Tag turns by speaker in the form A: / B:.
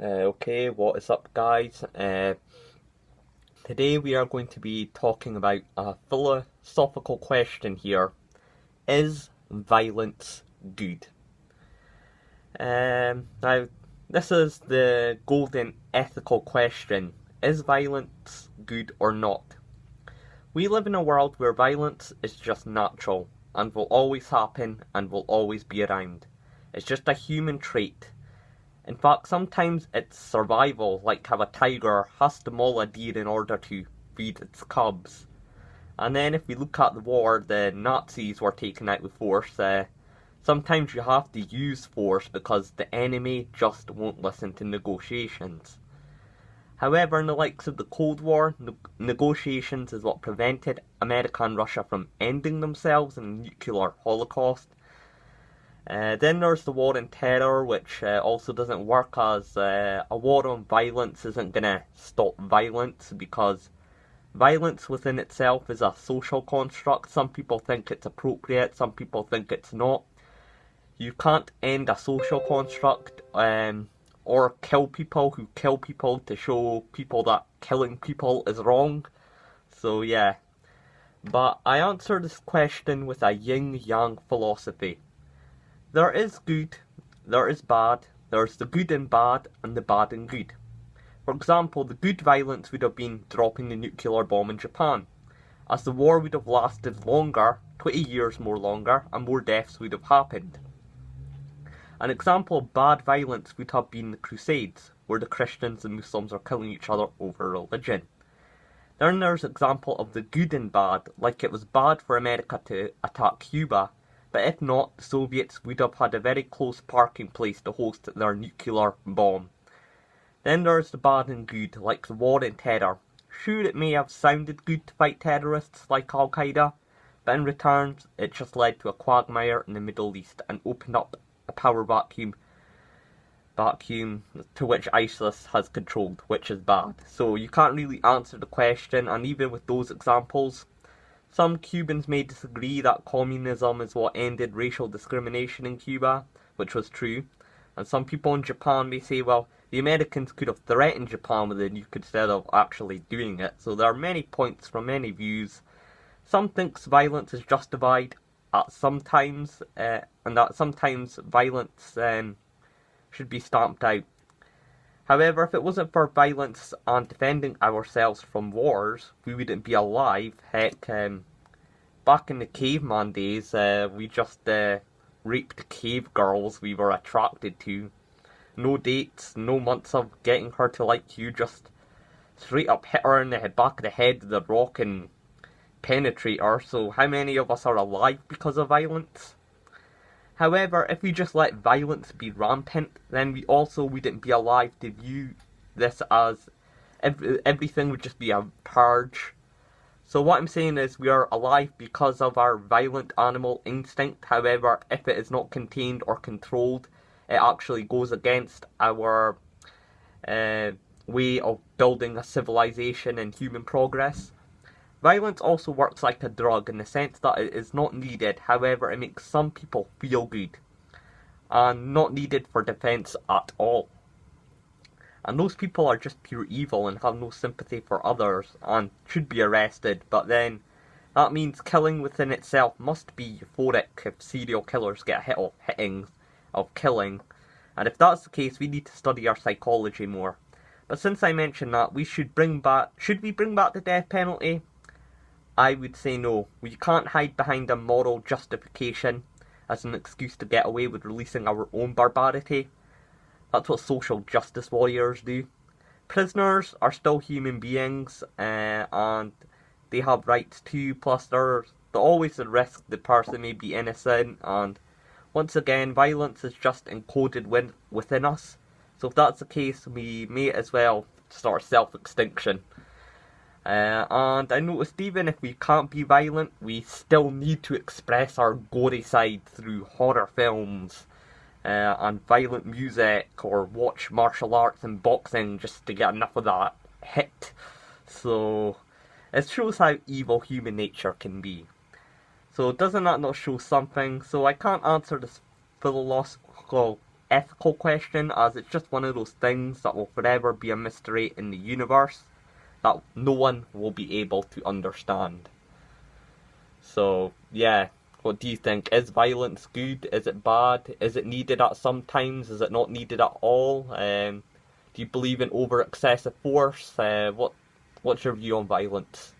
A: Okay, what is up, guys? Today we are going to be talking about a philosophical question here. Is violence good? Now, this is the golden ethical question. Is violence good or not? We live in a world where violence is just natural and will always happen and will always be around. It's just a human trait. In fact, sometimes it's survival, like how a tiger has to maul a deer in order to feed its cubs. And then if we look at the war the Nazis were taken out with force, sometimes you have to use force because the enemy just won't listen to negotiations. However, in the likes of the Cold War, negotiations is what prevented America and Russia from ending themselves in a nuclear holocaust. Then there's the war on terror, which also doesn't work, as a war on violence isn't going to stop violence, because violence within itself is a social construct. Some people think it's appropriate, some people think it's not. You can't end a social construct or kill people who kill people to show people that killing people is wrong. So yeah. But I answer this question with a yin-yang philosophy. There is good, there is bad, there's the good and bad, and the bad and good. For example, the good violence would have been dropping the nuclear bomb in Japan, as the war would have lasted longer, 20 years more longer, and more deaths would have happened. An example of bad violence would have been the Crusades, where the Christians and Muslims are killing each other over religion. Then there's an example of the good and bad, like it was bad for America to attack Cuba, but if not, the Soviets would have had a very close parking place to host their nuclear bomb. Then there's the bad and good, like the war on terror. Sure, it may have sounded good to fight terrorists like Al-Qaeda, but in return, it just led to a quagmire in the Middle East and opened up a power vacuum to which ISIS has controlled, which is bad. So you can't really answer the question, and even with those examples, some Cubans may disagree that communism is what ended racial discrimination in Cuba, which was true. And some people in Japan may say, well, the Americans could have threatened Japan with a nuke instead of actually doing it. So there are many points from many views. Some thinks violence is justified at sometimes, and that sometimes violence should be stamped out. However, if it wasn't for violence and defending ourselves from wars, we wouldn't be alive. Heck, back in the caveman days, we just raped cave girls we were attracted to. No dates, no months of getting her to like you, just straight up hit her in the back of the head with a rock and penetrate her. So how many of us are alive because of violence? However, if we just let violence be rampant, then we also wouldn't be alive to view this as everything would just be a purge. So what I'm saying is we are alive because of our violent animal instinct. However, if it is not contained or controlled, it actually goes against our way of building a civilization and human progress. Violence also works like a drug in the sense that it is not needed, however it makes some people feel good, and not needed for defense at all. And those people are just pure evil and have no sympathy for others and should be arrested, but then that means killing within itself must be euphoric if serial killers get a hit of hitting of killing, and if that's the case we need to study our psychology more. But since I mentioned that, should we bring back the death penalty? I would say no. We can't hide behind a moral justification as an excuse to get away with releasing our own barbarity. That's what social justice warriors do. Prisoners are still human beings, and they have rights too, plus there's always the risk the person may be innocent, and once again, violence is just encoded within us. So if that's the case, we may as well start self-extinction. And I noticed even if we can't be violent, we still need to express our gory side through horror films and violent music, or watch martial arts and boxing just to get enough of that hit. So it shows how evil human nature can be. So doesn't that not show something? So I can't answer this philosophical ethical question, as it's just one of those things that will forever be a mystery in the universe that no one will be able to understand. So, yeah, what do you think? Is violence good? Is it bad? Is it needed at some times? Is it not needed at all? Do you believe in over excessive force? What's your view on violence?